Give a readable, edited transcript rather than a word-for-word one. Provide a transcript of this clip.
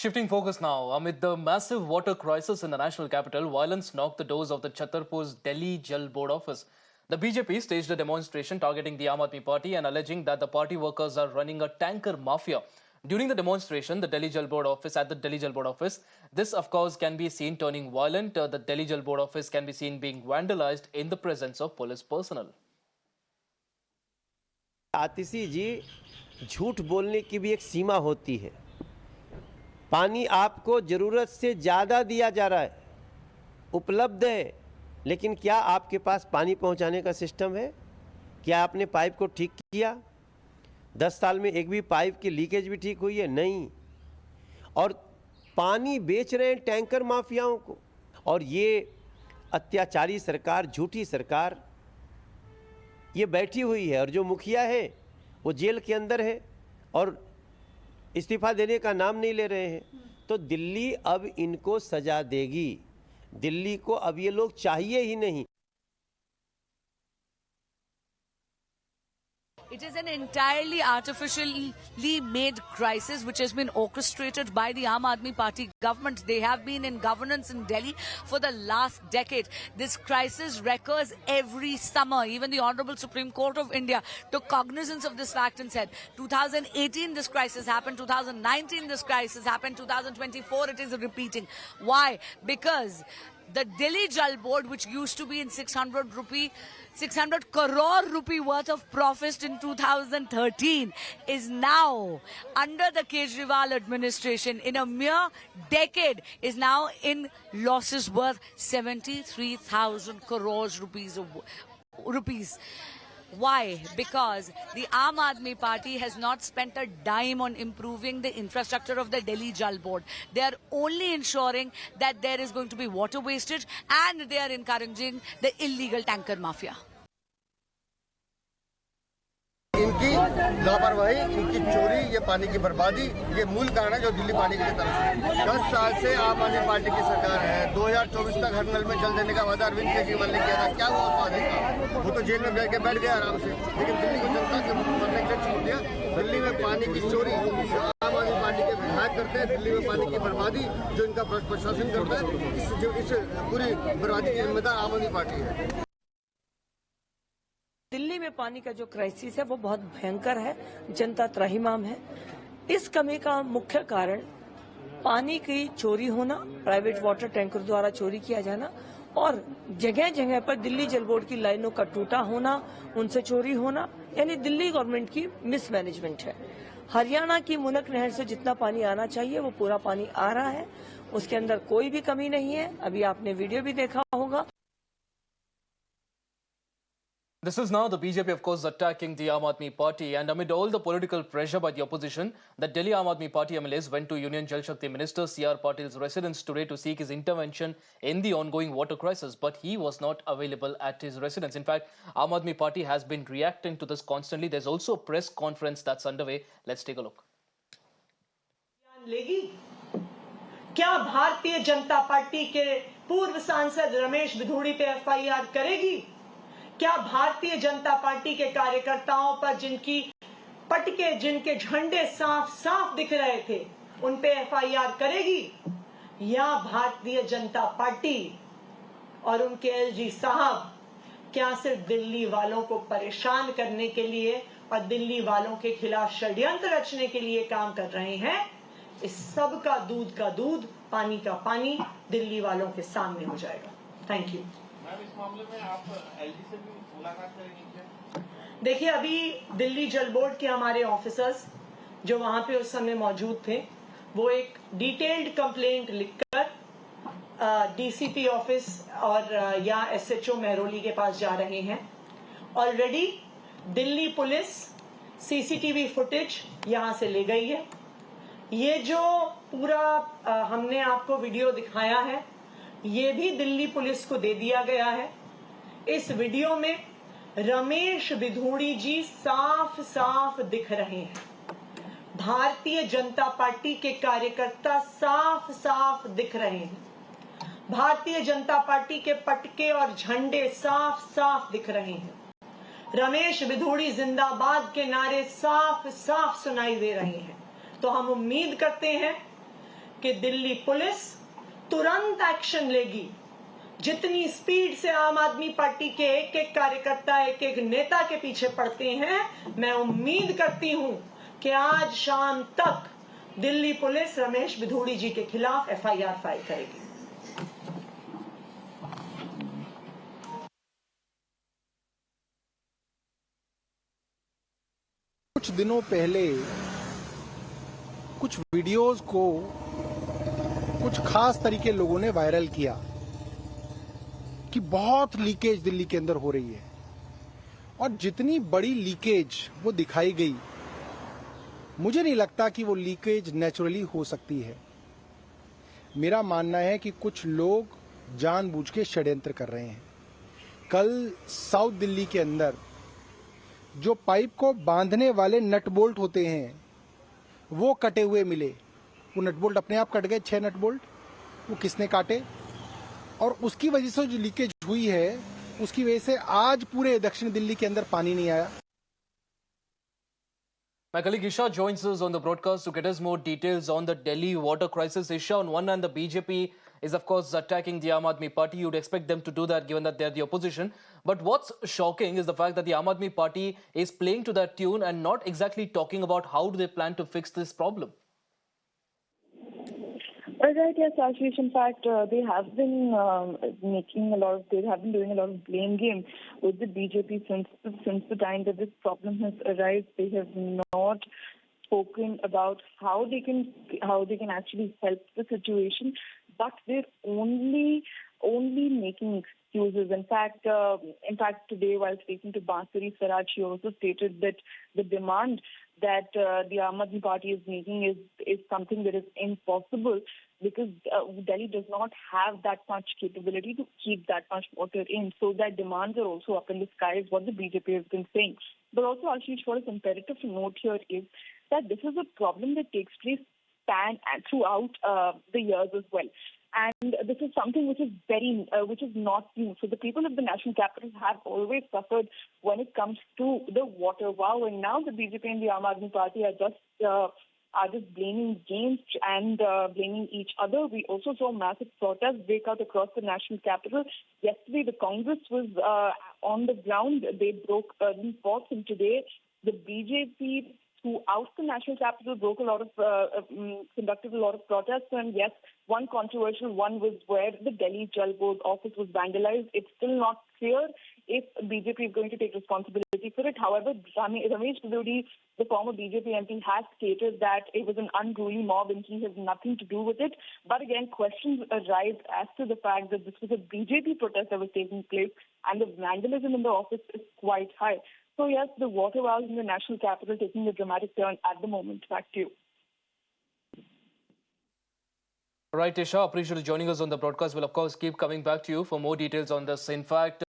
Shifting focus now, amid the massive water crisis in the national capital, violence knocked the doors of the Chhatarpur's Delhi Jal Board office. The BJP staged a demonstration targeting the Aam Aadmi Party and alleging that the party workers are running a tanker mafia. During the demonstration, the Delhi Jal Board office, this of course can be seen turning violent. The Delhi Jal Board office can be seen being vandalized in the presence of police personnel. आतिशी जी, झूठ बोलने की भी एक सीमा होती है। पानी आपको ज़रूरत से ज़्यादा दिया जा रहा है, उपलब्ध है, लेकिन क्या आपके पास पानी पहुंचाने का सिस्टम है? क्या आपने पाइप को ठीक किया? 10 साल में एक भी पाइप की लीकेज भी ठीक हुई है? नहीं। और पानी बेच रहे हैं टैंकर माफियाओं को। और ये अत्याचारी सरकार, झूठी सरकार ये बैठी हुई है, और जो मुखिया है वो जेल के अंदर है और इस्तीफा देने का नाम नहीं ले रहे हैं। तो दिल्ली अब इनको सजा देगी। दिल्ली को अब ये लोग चाहिए ही नहीं। It is an entirely artificially made crisis which has been orchestrated by the Aam Aadmi Party government. They have been in governance in Delhi for the last decade. This crisis recurs every summer. Even the Honorable Supreme Court of India took cognizance of this fact and said 2018 this crisis happened, 2019 this crisis happened, 2024 it is repeating. Why? Because the Delhi Jal Board, which used to be in 600 crore rupee worth of profit in 2013, is now under the Kejriwal administration in a mere decade is now in losses worth 73,000 crores rupees. Why? Because the Aam Aadmi Party has not spent a dime on improving the infrastructure of the Delhi Jal Board. They are only ensuring that there is going to be water wastage, and they are encouraging the illegal tanker mafia. इनकी लापरवाही, इनकी चोरी, ये पानी की बर्बादी, ये मूल कारण है जो दिल्ली पानी के लिए तरस है। 10 साल से आम आदमी पार्टी की सरकार है। 2024 तक हर नल में जल देने का वादा अरविंद केजरीवाल ने किया था। क्या हुआ उस वादे का? वो तो जेल में बैठ गया आराम से, लेकिन दिल्ली को जनता के मरने के लिए छोड़ दिया। दिल्ली में पानी की चोरी आम आदमी पार्टी के विधायक करते हैं। दिल्ली में पानी की बर्बादी जो इनका प्रशासन करता है, इस पूरी बर्बादी की जिम्मेदार आम आदमी पार्टी है। दिल्ली में पानी का जो क्राइसिस है वो बहुत भयंकर है, जनता त्राहिमाम है। इस कमी का मुख्य कारण पानी की चोरी होना, प्राइवेट वाटर टैंकर द्वारा चोरी किया जाना, और जगह जगह पर दिल्ली जल बोर्ड की लाइनों का टूटा होना, उनसे चोरी होना, यानी दिल्ली गवर्नमेंट की मिसमैनेजमेंट है। हरियाणा की मुनक नहर से जितना पानी आना चाहिए वो पूरा पानी आ रहा है, उसके अंदर कोई भी कमी नहीं है। अभी आपने वीडियो भी देखा होगा। This is now the BJP, of course, attacking the Aam Aadmi Party, and amid all the political pressure by the opposition, the Delhi Aam Aadmi Party MLAs went to Union Jal Shakti Minister C.R. Patil's residence today to seek his intervention in the ongoing water crisis, but he was not available at his residence. In fact, Aam Aadmi Party has been reacting to this constantly. There's also a press conference that's underway. Let's take a look. क्या Bharatiya Janata party के पूर्व सांसद रमेश बिधूड़ी पे FIR करेगी? क्या Bharatiya Janata party के कार्यकर्ताओं पर जिनके झंडे साफ साफ दिख रहे थे उन पे FIR करेगी? या भारतीय जनता पार्टी और उनके LG साहब क्या सिर्फ दिल्ली वालों को परेशान करने के लिए और दिल्ली वालों के खिलाफ षड्यंत्र रचने के लिए काम कर रहे हैं? इस सब का दूध, पानी का पानी दिल्ली वालों के सामने हो जाएगा। Thank you. इस मामले में आप LG से भी मुलाकात करेंगे? देखिए, अभी दिल्ली जल बोर्ड के हमारे ऑफिसर्स जो वहां पे उस समय मौजूद थे, वो एक डिटेल्ड कंप्लेंट लिखकर DCP ऑफिस और या SHO मेहरौली के पास जा रहे हैं। Already Delhi police CCTV footage यहां से ले गई है। ये जो पूरा हमने आपको वीडियो दिखाया है, ये भी दिल्ली पुलिस को दे दिया गया है। इस वीडियो में रमेश बिधूड़ी जी साफ साफ दिख रहे हैं। भारतीय जनता पार्टी के कार्यकर्ता साफ साफ दिख रहे हैं। भारतीय जनता पार्टी के पटके और झंडे साफ साफ दिख रहे हैं। रमेश बिधूड़ी जिंदाबाद के नारे साफ साफ सुनाई दे रहे हैं। तो हम उम्मीद करते हैं कि दिल्ली पुलिस तुरंत एक्शन लेगी। जितनी स्पीड से आम आदमी पार्टी के एक एक कार्यकर्ता, एक एक नेता के पीछे पड़ते हैं, मैं उम्मीद करती हूं कि आज शाम तक दिल्ली पुलिस रमेश बिधूड़ी जी के खिलाफ एफआईआर फाइल करेगी। कुछ दिनों पहले कुछ वीडियोस को कुछ खास तरीके लोगों ने वायरल किया कि बहुत लीकेज दिल्ली के अंदर हो रही है, और जितनी बड़ी लीकेज वो दिखाई गई, मुझे नहीं लगता कि वो लीकेज नेचुरली हो सकती है। मेरा मानना है कि कुछ लोग जानबूझ के षड्यंत्र कर रहे हैं। कल साउथ दिल्ली के अंदर जो पाइप को बांधने वाले नट बोल्ट होते हैं वो कटे हुए मिले। वो नट बोल्ट अपने आप कट गए, 6 नट बोल्ट। वो किसने काटे? और उसकी वजह से जो लीकेज हुई है, उसकी वजह से आज पूरे दक्षिण दिल्ली के अंदर पानी नहीं आया। My colleague Isha joins us on the broadcast to get us more details on the Delhi water crisis. Isha, on one hand, the BJP is of course attacking the Aam Aadmi Party. You'd expect them to do that given that they're the opposition. But what's shocking is the fact that the Aam Aadmi Party is playing to that tune and not exactly talking about how do they plan to fix this problem. Right, yes, Ashish. In fact, they have been they have been doing a lot of blame game with the BJP since the time that this problem has arisen. They have not spoken about how they can actually help the situation, but they're only making excuses. In fact, today while speaking to Bansuri Swaraj, she also stated that the demand that the Aam Aadmi Party is making is something that is impossible, because Delhi does not have that much capability to keep that much water in. So that demands are also up in the sky, is what the BJP has been saying. But also, Ashish, what is imperative to note here is that this is a problem that takes place throughout the years as well. And this is something which is not new. So the people of the national capital have always suffered when it comes to the water vow, and now the BJP and the Aam Aadmi Party are just blaming games and blaming each other. We also saw massive protests break out across the national capital. Yesterday, the Congress was on the ground. They broke early forth, and today the BJP throughout the national capital conducted a lot of protests. And yes, one controversial one was where the Delhi Jal Board office was vandalized. It's still not clear if BJP is going to take responsibility for it. However, Ramesh Bidodi, the former BJP MP, has stated that it was an unruly mob and he has nothing to do with it. But again, questions arise as to the fact that this was a BJP protest that was taking place, and the vandalism in the office is quite high. So yes, the water vows in the national capital taking a dramatic turn at the moment. Back to you. Right, Isha, appreciate you joining us on the broadcast. We'll of course keep coming back to you for more details on this. In fact,